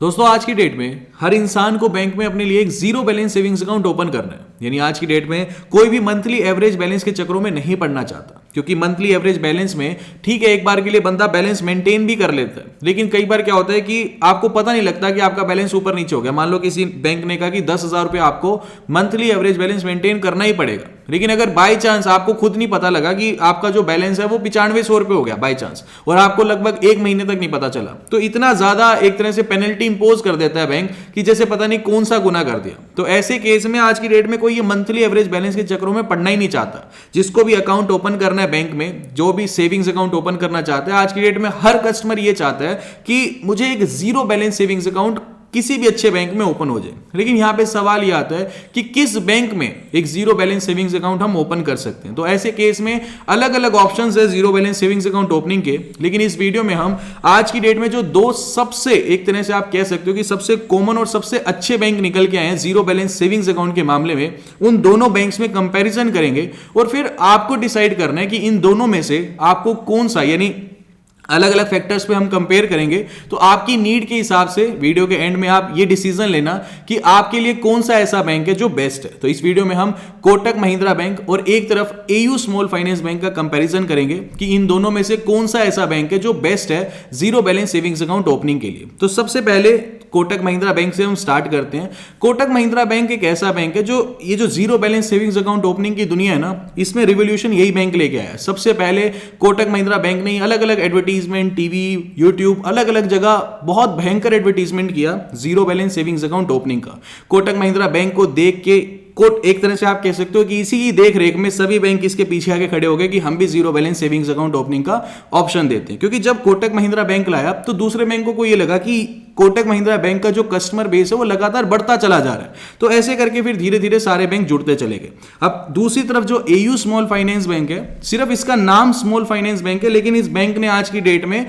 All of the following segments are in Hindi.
दोस्तों आज की डेट में हर इंसान को बैंक में अपने लिए एक zero balance savings account open करना है। यानी आज की डेट में कोई भी मंथली एवरेज बैलेंस के चक्करों में नहीं पड़ना चाहता, क्योंकि मंथली एवरेज बैलेंस में ठीक है एक बार के लिए बंदा बैलेंस मेंटेन भी कर लेता है, लेकिन कई बार क्या होता है कि आपको पता नहीं लगता कि आपका बैलेंस ऊपर नीचे हो गया। मान लो किसी बैंक ने कहा कि 10,000 रुपये आपको मंथली एवरेज बैलेंस मेंटेन करना ही पड़ेगा, लेकिन अगर बाई चांस आपको खुद नहीं पता लगा कि आपका जो बैलेंस है वो 9500 रुपये हो गया बाई चांस, और आपको लगभग एक महीने तक नहीं पता चला, तो इतना ज्यादा एक तरह से पेनल्टी इंपोज कर देता है बैंक कि जैसे पता नहीं कौन सा गुनाह कर दिया। तो ऐसे केस में आज की डेट में कोई ये मंथली एवरेज बैलेंस के चक्करों में पड़ना ही नहीं चाहता। जिसको भी अकाउंट ओपन करना है बैंक में, जो भी सेविंग्स अकाउंट ओपन करना चाहता है, आज की डेट में हर कस्टमर ये चाहता है कि मुझे एक जीरो बैलेंस सेविंग्स अकाउंट किसी भी अच्छे बैंक में ओपन हो जाए। लेकिन यहां पे सवाल ये आता है कि किस बैंक में एक जीरो बैलेंस सेविंग्स अकाउंट हम ओपन कर सकते हैं। तो ऐसे केस में अलग अलग ऑप्शंस है zero balance savings account opening के, लेकिन इस वीडियो में हम आज की डेट में जो दो सबसे एक तरह से आप कह सकते हो कि सबसे कॉमन और सबसे अच्छे बैंक निकल के आए हैं जीरो बैलेंस सेविंग्स अकाउंट के मामले में, उन दोनों बैंक्स में कंपैरिजन करेंगे और फिर आपको डिसाइड करना है कि इन दोनों में से आपको कौन सा, यानी अलग अलग फैक्टर्स पे हम कंपेयर करेंगे। तो आपकी नीड के हिसाब से वीडियो के एंड में आप ये डिसीजन लेना कि आपके लिए कौन सा ऐसा बैंक है जो बेस्ट है। तो इस वीडियो में हम कोटक महिंद्रा बैंक और एक तरफ एयू स्मॉल फाइनेंस बैंक का कंपैरिजन करेंगे कि इन दोनों में से कौन सा ऐसा बैंक है जो बेस्ट है zero balance savings account opening के लिए। तो सबसे पहले कोटक महिंद्रा बैंक से हम स्टार्ट करते हैं। कोटक महिंद्रा बैंक एक ऐसा बैंक है जो ये जो zero balance savings account opening की दुनिया है ना, इसमें रिवोल्यूशन यही बैंक लेके आया है। सबसे पहले कोटक महिंद्रा बैंक ने अलग अलग एडवर्टीजमेंट, टीवी, यूट्यूब, अलग अलग जगह बहुत भयंकर एडवर्टीजमेंट किया zero balance savings account opening का। कोटक महिंद्रा बैंक को देख के एक तरह से आप कह सकते हो कि इसी की देख रेख में सभी बैंक इसके पीछे आके खड़े हो गए कि हम भी zero balance savings account opening का ऑप्शन देते हैं। क्योंकि जब कोटक महिंद्रा बैंक लाया तो दूसरे बैंकों को ये लगा कि कोटक महिंद्रा बैंक का जो कस्टमर बेस है वो लगातार बढ़ता चला जा रहा है, तो ऐसे करके फिर धीरे धीरे सारे बैंक जुड़ते चले गए। अब दूसरी तरफ जो एयू स्मॉल फाइनेंस बैंक है, सिर्फ इसका नाम स्मॉल फाइनेंस बैंक है, लेकिन इस बैंक ने आज की डेट में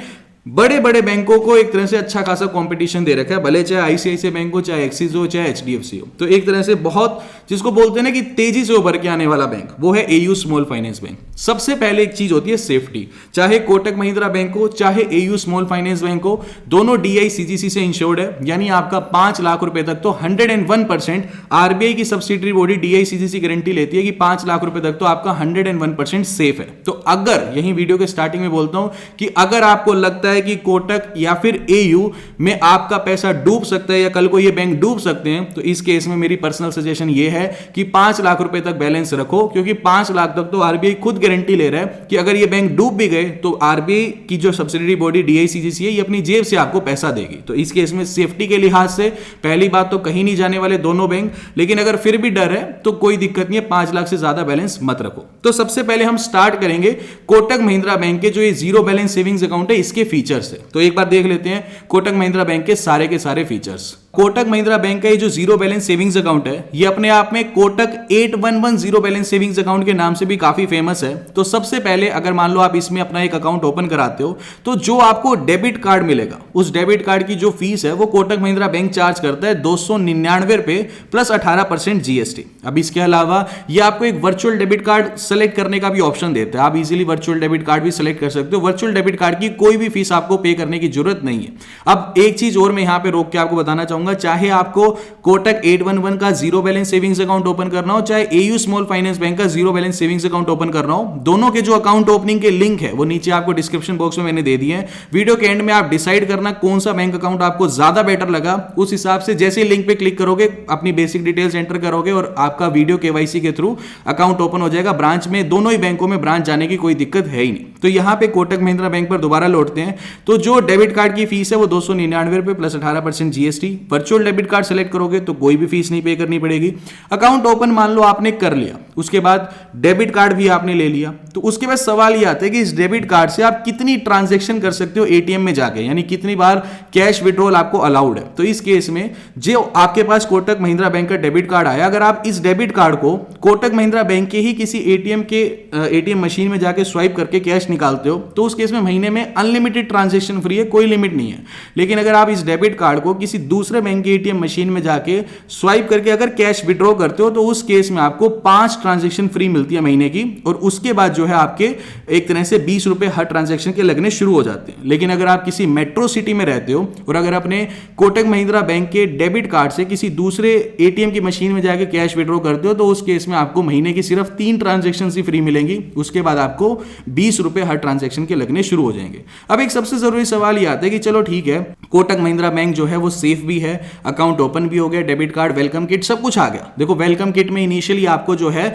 बड़े बड़े बैंकों को एक तरह से अच्छा खासा कंपटीशन दे रखा है, भले चाहे आईसीआईसीआई बैंक हो, चाहे एक्सिस हो, चाहे एचडीएफसी हो। तो एक तरह से बहुत जिसको बोलते हैं ना कि तेजी से उभर के आने वाला बैंक, वो है एयू स्मॉल फाइनेंस बैंक। सबसे पहले एक चीज होती है सेफ्टी। चाहे कोटक महिंद्रा बैंक हो, चाहे एयू स्मॉल फाइनेंस बैंक हो, दोनों डीआईसीजीसी से इंश्योर्ड है। यानी आपका 5 लाख रुपए तक तो 101% आरबीआई की सब्सिडरी बॉडी डीआईसीजीसी गारंटी लेती है कि 5 लाख रुपए तक तो आपका 101% सेफ है। तो अगर यही वीडियो के स्टार्टिंग में बोलता हूं कि अगर आपको लगता है कि कोटक या फिर एयू में आपका पैसा डूब सकता है या कल को ये बैंक डूब सकते हैं, तो इस केस में मेरी पर्सनल सजेशन ये है कि 5 लाख रुपए तक बैलेंस रखो, क्योंकि 5 लाख तक तो आरबीआई खुद गारंटी ले रहा है कि अगर ये बैंक डूब भी गए तो आरबीआई की जो सब्सिडरी बॉडी डीआईसीजीसी है ये अपनी जेब से आपको पैसा देगी। तो इस केस में सेफ्टी के लिहाज से पहली बात तो कहीं नहीं जाने वाले दोनों बैंक, लेकिन अगर फिर भी डर है तो कोई दिक्कत नहीं है, 5 लाख से ज्यादा बैलेंस मत रखो। तो सबसे पहले हम स्टार्ट करेंगे कोटक महिंद्रा बैंक के जो ये जीरो बैलेंस सेविंग्स अकाउंट है इसके फीचर्स है। तो एक बार देख लेते हैं कोटक महिंद्रा बैंक के सारे फीचर्स। कोटक महिंद्रा बैंक का ये जो जीरो बैलेंस सेविंग्स अकाउंट है ये अपने आप में Kotak 811 zero balance savings account के नाम से भी काफी फेमस है। तो सबसे पहले अगर मान लो आप इसमें अपना एक अकाउंट ओपन कराते हो तो जो आपको डेबिट कार्ड मिलेगा, उस डेबिट कार्ड की जो फीस है वो कोटक महिंद्रा बैंक चार्ज करता है 299 रुपए प्लस 18% जीएसटी। अब इसके अलावा ये आपको एक वर्चुअल डेबिट कार्ड सेलेक्ट करने का भी ऑप्शन देता है। आप इजीली वर्चुअल डेबिट कार्ड भी सेलेक्ट कर सकते हो। वर्चुअल डेबिट कार्ड की कोई भी फीस आपको पे करने की जरूरत नहीं है। अब एक चीज और मैं यहां पे रोक के आपको बताना चाहूंगा, चाहे आपको कोटक 811 का zero balance savings account open करना हो, चाहे एयू स्मॉल फाइनेंस बैंक का zero balance savings account open करना हो, दोनों के जो अकाउंट ओपनिंग के लिंक है वो नीचे आपको डिस्क्रिप्शन बॉक्स में मैंने दे दिए हैं। वीडियो के एंड में आप डिसाइड करना कौन सा बैंक अकाउंट आपको ज्यादा बेटर लगा, उस हिसाब से जैसे लिंक पे क्लिक करोगे अपनी बेसिक डिटेल्स एंटर करोगे और आपका वीडियो केवाईसी के थ्रू अकाउंट ओपन हो जाएगा। ब्रांच में, दोनों ही बैंकों में ब्रांच जाने की कोई दिक्कत है ही नहीं। तो यहां पे कोटक महिंद्रा बैंक पर दोबारा लौटते हैं। तो जो डेबिट कार्ड की फीस है वो 299 रुपए plus 18% GST. Virtual debit card select करोगे तो कोई भी फीस नहीं पे करनी पड़ेगी। अकाउंट ओपन मान लो आपने कर लिया, उसके बाद डेबिट कार्ड भी आपने ले लिया, तो उसके बाद सवाल ये आता है कि इस डेबिट कार्ड से आप कितनी ट्रांजैक्शन कर सकते हो एटीएम में जाके, यानी कितनी बार कैश विड्रॉल आपको अलाउड है। तो इस केस में जो आपके पास कोटक महिंद्रा बैंक का डेबिट कार्ड आया, अगर आप इस डेबिट कार्ड को कोटक महिंद्रा बैंक के ही किसी एटीएम मशीन में जाके स्वाइप करके कैश निकालते हो तो उस केस में महीने में अनलिमिटेड ट्रांजैक्शन फ्री है, कोई लिमिट नहीं है। लेकिन अगर आप इस डेबिट कार्ड को किसी दूसरे बैंक के एटीएम मशीन में जाके स्वाइप करके अगर कैश विड्रॉ करते हो तो उस केस में आपको 5 ट्रांजेक्शन फ्री मिलती है महीने की, और उसके बाद जो है आपके एक तरह से 20 रुपए हर ट्रांजेक्शन के लगने शुरू हो जाते हैं। लेकिन अगर आप किसी मेट्रो सिटी में रहते हो और अगर अपने कोटक महिंद्रा बैंक के डेबिट कार्ड से किसी दूसरे एटीएम की मशीन में जाकर कैश विड्रॉ करते हो तो उस केस में आपको महीने की सिर्फ 3 ट्रांजेक्शन ही फ्री मिलेंगी, उसके बाद आपको 20 रुपए हर ट्रांजेक्शन के लगने शुरू हो जाएंगे। अब एक सबसे जरूरी सवाल ये आता है कि चलो ठीक है, कोटक महिंद्रा बैंक जो है वो सेफ भी है, अकाउंट ओपन भी हो गया, डेबिट कार्ड, वेलकम किट सब कुछ आ गया। देखो वेलकम किट में इनिशियली आपको जो है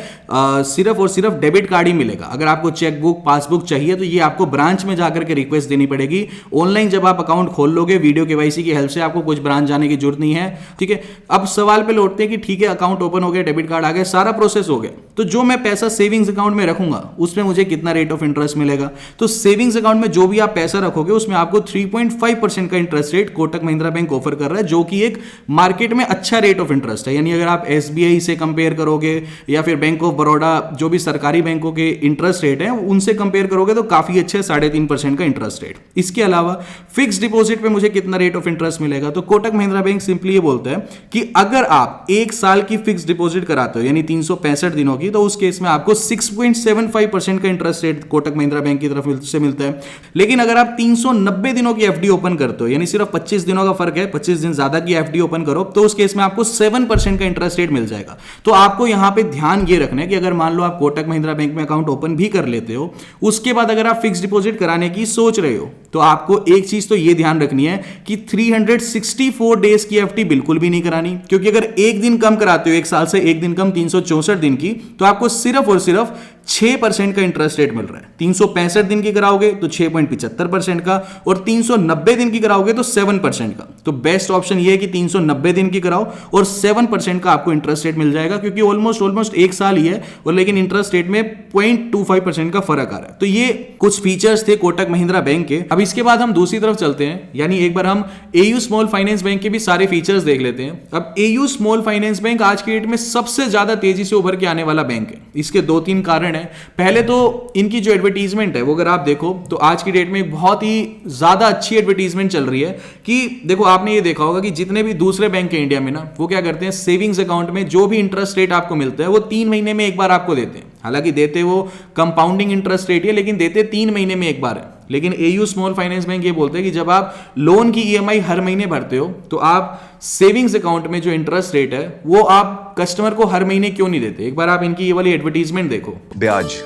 सिर्फ और सिर्फ डेबिट कार्ड ही मिलेगा। अगर आपको चेकबुक, पासबुक चाहिए तो ये आपको ब्रांच में जाकर के रिक्वेस्ट देनी पड़ेगी। ऑनलाइन जब आप अकाउंट खोल लोगे वीडियो केवाईसी की हेल्प से, आपको कुछ ब्रांच जाने की जरूरत नहीं है। ठीक है, अब सवाल पे लौटते हैं कि ठीक है अकाउंट ओपन हो गया, डेबिट कार्ड आ गया, सारा प्रोसेस हो गया, तो जो मैं पैसा सेविंग्स अकाउंट में रखूंगा उसमें मुझे कितना रेट ऑफ इंटरेस्ट मिलेगा? तो सेविंग्स अकाउंट में जो भी आप पैसा रखोगे उसमें आपको 3.5% का interest rate Kotak Mahindra bank offer कर रहा है, जो कि एक मार्केट में अच्छा रेट ऑफ इंटरेस्ट है। यानी अगर आप एसबीआई से कंपेयर करोगे या फिर बैंक ऑफ बड़ौदा, जो भी सरकारी बैंकों के इंटरेस्ट रेट है उनसे कंपेयर करोगे तो काफी अच्छे 3.5% का इंटरेस्ट रेट। इसके अलावा फिक्स डिपॉजिट पे मुझे कितना रेट ऑफ इंटरेस्ट मिलेगा? तो कोटक महिंद्रा बैंक सिंपली ये बोलता है कि अगर आप 1 साल की फिक्स डिपॉजिट कराते हो यानी 365 दिनों की, तो उस केस में आपको 6.75% का interest rate Kotak Mahindra bank की तरफ से मिलता है। लेकिन अगर आप 390 दिनों की एफडी ओपन करते हो, यानी सिर्फ 25 दिनों का फर्क है, 25 दिन ज्यादा की एफडी ओपन करो, तो उस केस में आपको 7% का इंटरेस्ट रेट मिल जाएगा। तो आपको यहां पे ध्यान ये रखना है कि अगर मान लो आप कोटक महिंद्रा बैंक में अकाउंट ओपन भी कर लेते हो, उसके बाद अगर आप फिक्स डिपॉजिट कराने की सोच रहे हो, तो आपको एक चीज तो ये ध्यान रखनी है कि 364 डेज की एफडी बिल्कुल भी नहीं करानी, क्योंकि अगर एक दिन कम कराते हो, एक साल से एक दिन कम 364 दिन की, तो आपको सिर्फ और सिर्फ 6% का इंटरेस्ट रेट मिल रहा है। 365 दिन की कराओगे तो 6.75% का, और 390 दिन की कराओगे तो 7% का। तो बेस्ट ऑप्शन ये है कि 390 दिन की कराओ और 7% का आपको इंटरेस्ट रेट मिल जाएगा, क्योंकि ऑलमोस्ट एक साल ही है, और लेकिन इंटरेस्ट रेट में 0.25% का फर्क आ रहा है। तो ये कुछ फीचर्स थे कोटक महिंद्रा बैंक के। अब इसके बाद हम दूसरी तरफ चलते हैं, यानी एक बार हम एयू स्मॉल फाइनेंस बैंक के भी सारे फीचर्स देख लेते हैं। अब एयू स्मॉल फाइनेंस बैंक आज की डेट में सबसे ज्यादा तेजी से उभर के आने वाला बैंक है। इसके 2-3 कारण है। पहले तो इनकी जो एडवर्टीजमेंट है वो अगर आप देखो तो आज की डेट में बहुत ही ज्यादा अच्छी एडवर्टीजमेंट चल रही है कि देखो आपने ये देखा होगा कि जितने भी दूसरे बैंक है इंडिया में ना, वो क्या करते हैं, सेविंग्स अकाउंट में जो भी इंटरेस्ट रेट आपको मिलता है वो 3 महीने में एक बार आपको देते हैं। हालांकि देते वो कंपाउंडिंग इंटरेस्ट रेट है, लेकिन देते 3 महीने में एक बार है। लेकिन एयू स्मॉल फाइनेंस बैंक ये बोलते हैं कि जब आप लोन की ईएमआई हर महीने भरते हो तो आप सेविंग्स अकाउंट में जो इंटरेस्ट रेट है वो आप कस्टमर को हर महीने क्यों नहीं देते? एक बार आप इनकी ये वाली एडवर्टीजमेंट देखो। ब्याज,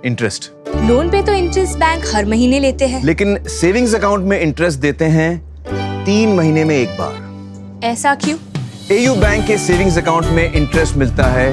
इंटरेस्ट, लोन पे तो इंटरेस्ट बैंक हर महीने लेते हैं, लेकिन सेविंग्स अकाउंट में इंटरेस्ट देते हैं 3 महीने में एक बार। ऐसा क्यों? एयू बैंक के सेविंग्स अकाउंट में इंटरेस्ट मिलता है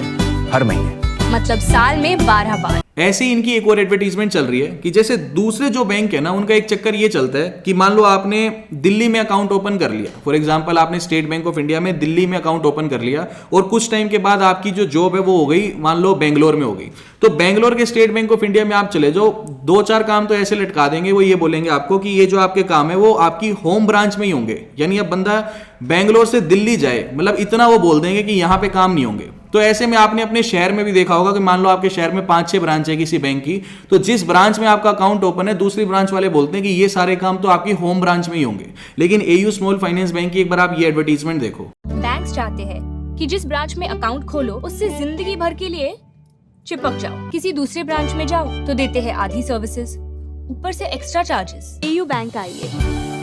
हर महीने, मतलब साल में 12 बार। ऐसी इनकी एक और एडवर्टीजमेंट चल रही है कि जैसे दूसरे जो बैंक है ना, उनका एक चक्कर ये चलता है कि मान लो आपने दिल्ली में अकाउंट ओपन कर लिया, फॉर एग्जांपल आपने स्टेट बैंक ऑफ इंडिया में दिल्ली में अकाउंट ओपन कर लिया, और कुछ टाइम के बाद आपकी जो जॉब है वो हो गई मान लो बेंगलोर में हो गई, तो बेंगलोर के स्टेट बैंक ऑफ इंडिया में आप चले जाओ, 2-4 काम तो ऐसे लटका देंगे, वो ये बोलेंगे आपको कि ये जो आपके काम है वो आपकी होम ब्रांच में ही होंगे। यानी अब बंदा बेंगलोर से दिल्ली जाए, मतलब इतना वो बोल देंगे कि यहाँ पे काम नहीं होंगे। तो ऐसे में आपने अपने शहर में भी देखा होगा कि मान लो आपके शहर में 5-6 ब्रांच है किसी बैंक की, तो जिस ब्रांच में आपका अकाउंट ओपन है दूसरी ब्रांच वाले बोलते हैं कि ये सारे काम तो आपकी होम ब्रांच में ही होंगे। लेकिन एयू स्मॉल फाइनेंस बैंक की एक बार आप ये एडवर्टीजमेंट देखो। बैंक्स चाहते हैं कि जिस ब्रांच में अकाउंट खोलो उससे जिंदगी भर के लिए चिपक जाओ। किसी दूसरे ब्रांच में जाओ तो देते हैं आधी सर्विसेज, ऊपर से एक्स्ट्रा चार्जेस। एयू बैंक आइए,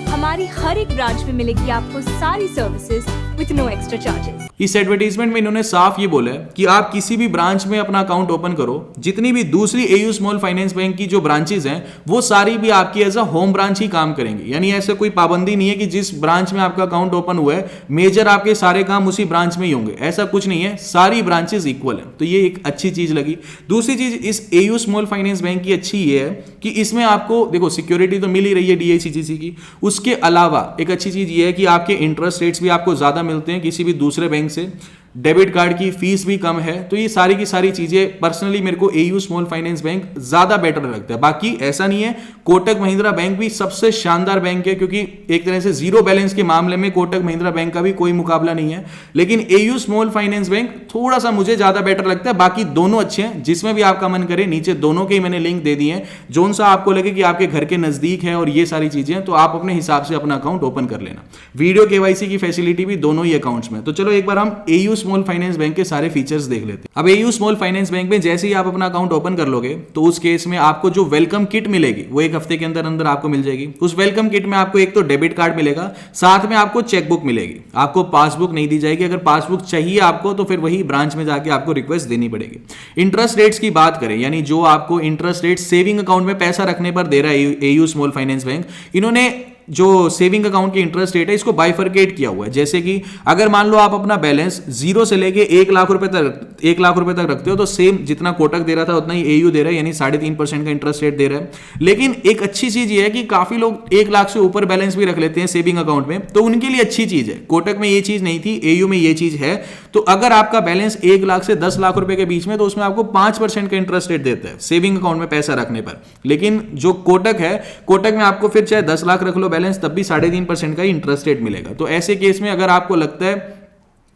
हमारी हर एक ब्रांच में मिलेगी आपको सारी services with no extra charges. इस एडवर्टीजमेंट में इन्होंने साफ ये बोला है कि आप किसी भी ब्रांच में अपना अकाउंट ओपन करो, जितनी भी दूसरी एयू स्मॉल फाइनेंस बैंक की जो ब्रांचेस हैं वो सारी भी आपकी एज अ होम ब्रांच ही काम करेंगी। यानी ऐसा कोई पाबंदी नहीं है कि जिस ब्रांच में आपका अकाउंट ओपन हुआ है मेजर आपके सारे काम उसी ब्रांच में ही होंगे, ऐसा कुछ नहीं है, सारी ब्रांचेस इक्वल है। तो ये एक अच्छी चीज लगी। दूसरी चीज इस एयू स्मॉल फाइनेंस बैंक की अच्छी ये है कि इसमें आपको देखो सिक्योरिटी तो मिल ही रही है डीआईसीजीसी की, उसके अलावा एक अच्छी चीज ये है कि आपके इंटरेस्ट रेट्स भी आपको ज्यादा मिलते हैं किसी भी दूसरे बैंक से, डेबिट कार्ड की फीस भी कम है। तो ये सारी की सारी चीजें पर्सनली मेरे को एयू स्मॉल फाइनेंस बैंक ज्यादा बेटर लगता है। बाकी ऐसा नहीं है, कोटक महिंद्रा बैंक भी सबसे शानदार बैंक है, क्योंकि एक तरह से जीरो बैलेंस के मामले में कोटक महिंद्रा बैंक का भी कोई मुकाबला नहीं है। लेकिन एयू स्मॉल फाइनेंस बैंक थोड़ा सा मुझे ज्यादा बेटर लगता है। बाकी दोनों अच्छे हैं, जिसमें भी आपका मन करे नीचे दोनों के ही मैंने लिंक दे दिए हैं, जोन सा आपको लगे कि आपके घर के नजदीक है और ये सारी चीजें, तो आप अपने हिसाब से अपना अकाउंट ओपन कर लेना। वीडियो केवाईसी की फैसिलिटी भी दोनों ही अकाउंट्स में। तो चलो एक बार हम एयू स्मॉल फाइनेंस बैंक के सारे फीचर्स देख लेते हैं। अब एयू स्मॉल फाइनेंस बैंक में जैसे ही आप अपना अकाउंट ओपन कर लोगे तो उस केस में आपको जो वेलकम किट मिलेगी वो एक हफ्ते के अंदर अंदर आपको मिल जाएगी। उस वेलकम किट में आपको एक तो डेबिट कार्ड मिलेगा, साथ में आपको चेकबुक मिलेगी, आपको पासबुक नहीं दी जाएगी। अगर पासबुक चाहिए आपको तो फिर वही ब्रांच में जाके आपको रिक्वेस्ट देनी पड़ेगी। इंटरेस्ट रेट्स की बात करें, यानी जो आपको इंटरेस्ट रेट सेविंग अकाउंट में पैसा रखने पर दे रहा है एयू स्मॉल फाइनेंस बैंक, इन्होंने जो सेविंग अकाउंट की इंटरेस्ट रेट है इसको बाइफरकेट किया हुआ है। जैसे कि अगर मान लो आप अपना बैलेंस 0 से लेके 1 लाख रुपए तक रखते हो तो सेम जितना कोटक दे रहा था उतना ही एयू दे रहा है, यानी 3.5% का इंटरेस्ट रेट दे रहा है। लेकिन एक अच्छी चीज ये है कि काफी लोग 1 लाख से ऊपर बैलेंस भी रख लेते हैं सेविंग अकाउंट में, तो उनके लिए अच्छी चीज है। कोटक में ये चीज नहीं थी, एयू में ये चीज है। तो अगर आपका बैलेंस 1 लाख से 10 लाख रुपए के बीच में, तो उसमें आपको 5% का इंटरेस्ट रेट देता है सेविंग अकाउंट में पैसा रखने पर। लेकिन जो कोटक है, कोटक में आपको फिर चाहे 10 लाख रख लो बैलेंस, तब भी 3.5% का इंटरेस्ट रेट मिलेगा। तो ऐसे केस में अगर आपको लगता है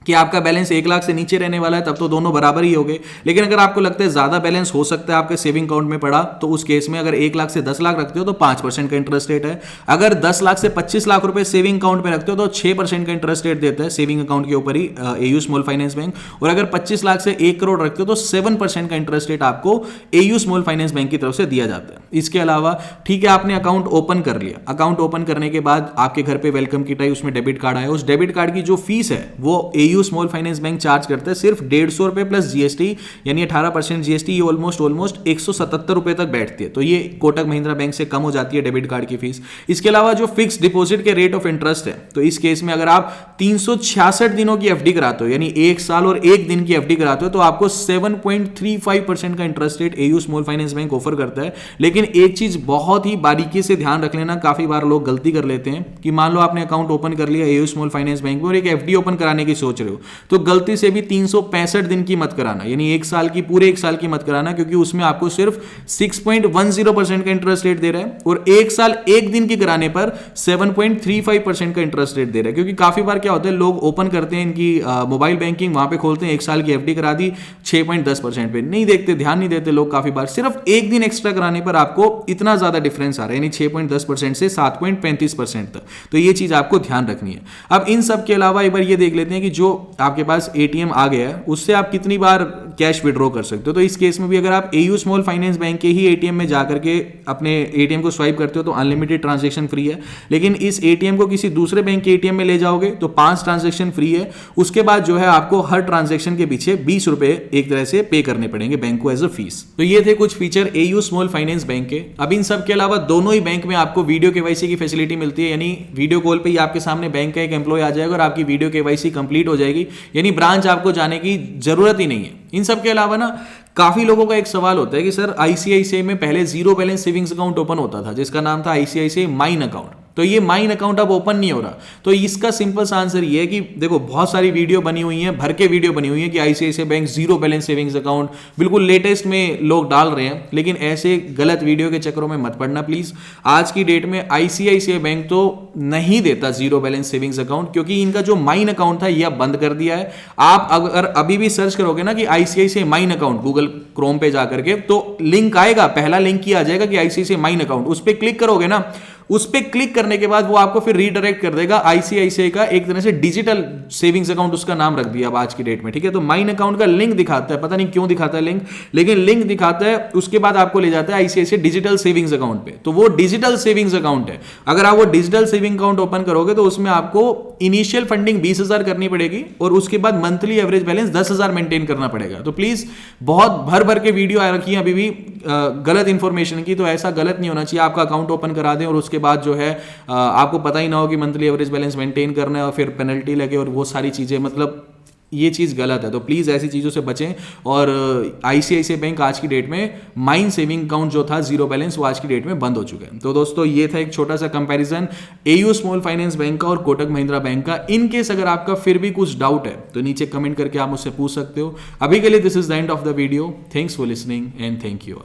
कि आपका बैलेंस 1 लाख से नीचे रहने वाला है तब तो दोनों बराबर ही हो गए। लेकिन अगर आपको लगता है ज्यादा बैलेंस हो सकता है आपके सेविंग अकाउंट में पड़ा, तो उस केस में अगर 1 लाख से 10 लाख रखते हो तो 5% का इंटरेस्ट रेट है। अगर 10 लाख से 25 लाख रुपए सेविंग अकाउंट में रखते हो तो 6% का इंटरेस्ट रेट देता है सेविंग अकाउंट के ऊपर ही एयू स्मॉल फाइनेंस बैंक। और अगर 25 लाख से 1 करोड़ रखते हो तो 7% का इंटरेस्ट रेट आपको एयू स्मॉल फाइनेंस बैंक की तरफ से दिया जाता है। इसके अलावा ठीक है, आपने अकाउंट ओपन कर लिया, अकाउंट ओपन करने के बाद आपके घर पे वेलकम किट आई, उसमें डेबिट कार्ड आया। उस डेबिट कार्ड की जो फीस है वो AU small finance bank charge करते हैं सिर्फ 150 रुपए प्लस जीएसटी, यानी 18% जीएसटी। ये ऑलमोस्ट 177 रुपए तक बैठती है। तो ये कोटक महिंद्रा बैंक से कम हो जाती है डेबिट कार्ड की फीस। इसके अलावा जो फिक्स डिपॉजिट के रेट ऑफ इंटरेस्ट है, तो इस केस में अगर आप 366 दिनों की एफडी कराते हो, यानी 1 साल और 1 दिन की एफडी कराते हो, तो आपको 7.35% का interest rate AU small finance bank offer करता है। लेकिन एक चीज बहुत ही बारीकी से ध्यान रख लेना, काफी बार लोग गलती कर लेते हैं कि मान लो आपने अकाउंट ओपन कर लिया एयू स्मॉल फाइनेंस बैंक में और एक एफडी ओपन कराने की सोच रहे हो, तो गलती से भी 365 दिन की मत कराना, यानी 1 साल की, पूरे 1 साल की मत कराना, क्योंकि उसमें आपको सिर्फ 6.10% का इंटरेस्ट रेट दे रहा है। और 1 साल 1 दिन की कराने पर 7.35% का इंटरेस्ट रेट दे रहा है। क्योंकि काफी बार क्या होता है, लोग ओपन करते हैं इनकी मोबाइल बैंकिंग, वहां पे खोलते हैं, 1 साल की एफडी करा दी 6.10% पे, नहीं देखते, ध्यान नहीं देते लोग काफी बार। सिर्फ 1 दिन एक्स्ट्रा कराने पर आपको इतना ज्यादा डिफरेंस आ रहा है, यानी 6.10% से 7.35% तक। तो ये चीज आपको ध्यान रखनी है। अब इन सब के अलावा एक बार ये देख लेते हैं कि जो आपके पास एटीएम आ गया है उससे आप कितनी बार कैश विड्रॉ कर सकते हो। तो इस केस में भी अगर आप एयू स्मॉल फाइनेंस बैंक के ही एटीएम में जाकर के अपने एटीएम को स्वाइप करते हो तो अनलिमिटेड ट्रांजैक्शन फ्री है। लेकिन इस एटीएम को किसी दूसरे बैंक के एटीएम में ले जाओगे तो 5 ट्रांजैक्शन फ्री है। उसके बाद जो है आपको हर ट्रांजैक्शन के पीछे 20 रुपए एक तरह से पे करने पड़ेंगे बैंक को एज अ फीस। तो ये थे कुछ feature AU small finance bank के। अब इन सब के अलावा दोनों ही बैंक में आपको वीडियो केवाईसी की फैसिलिटी मिलती है, यानी वीडियो कॉल पे ही आपके सामने बैंक का एक एम्प्लॉय आ जाएगा और आपकी वीडियो केवाईसी कंप्लीट हो जाएगी, यानी ब्रांच आपको जाने की जरूरत ही नहीं है। इन सब के अलावा ना काफी लोगों का एक सवाल होता है कि सर आईसीआईसीआई में पहले 0 बैलेंस सेविंग्स अकाउंट ओपन होता था जिसका नाम था आईसीआईसीआई माइन अकाउंट, तो ये माइन अकाउंट अब ओपन नहीं हो रहा। तो इसका सिंपल सा आंसर ये है कि देखो बहुत सारी वीडियो बनी हुई है, भर के वीडियो बनी हुई है कि ICICI bank 0 balance savings account बिल्कुल लेटेस्ट में लोग डाल रहे हैं, लेकिन ऐसे गलत वीडियो के चक्करों में मत पड़ना प्लीज। आज की डेट में आईसीआईसीआई बैंक तो नहीं देता 0 बैलेंस सेविंग्स अकाउंट, क्योंकि इनका जो माइन अकाउंट था यह बंद कर दिया है। आप अगर अभी भी सर्च करोगे ना कि ICICI mine account Google Chrome पे जाकर के, तो लिंक आएगा, पहला लिंक ही आ जाएगा कि आईसीआईसीआई माइन अकाउंट। उस पर क्लिक करोगे ना, उस पे क्लिक करने के बाद वो आपको फिर रीडायरेक्ट कर देगा आईसीआईसीआई का एक तरह से डिजिटल सेविंग्स अकाउंट उसका नाम रख दिया अब आज की डेट में, ठीक है। तो माइन अकाउंट का लिंक दिखाता है, पता नहीं क्यों दिखाता है लिंक, लेकिन लिंक दिखाता है, उसके बाद आपको ले जाता है आईसीआईसीआई डिजिटल सेविंग्स अकाउंट पे। तो वो डिजिटल सेविंग्स अकाउंट है। अगर आप वो डिजिटल सेविंग अकाउंट ओपन करोगे तो उसमें आपको इनिशियल फंडिंग 20,000 करनी पड़ेगी और उसके बाद मंथली एवरेज बैलेंस 10,000 मेंटेन करना पड़ेगा। तो प्लीज बहुत भर भर के वीडियो आ रखी है अभी भी गलत इंफॉर्मेशन की, तो ऐसा गलत नहीं होना चाहिए। आपका अकाउंट ओपन करा दें और उसके बाद जो है आपको पता ही ना हो कि मंथली एवरेज बैलेंस मेंटेन करना है और फिर पेनल्टी लगे और वो सारी चीजें, मतलब ये चीज गलत है। तो प्लीज ऐसी चीजों से बचें। और आईसीआईसीआई बैंक आज की डेट में माइन सेविंग अकाउंट जो था 0 बैलेंस, वो आज की डेट में बंद हो चुका है। तो दोस्तों ये था एक छोटा सा comparison AU small finance bank का और कोटक महिंद्रा बैंक का। इन केस अगर आपका फिर भी कुछ डाउट है तो नीचे कमेंट करके आप मुझसे पूछ सकते हो। अभी के लिए this is the end of the video. Thanks for listening and thank you.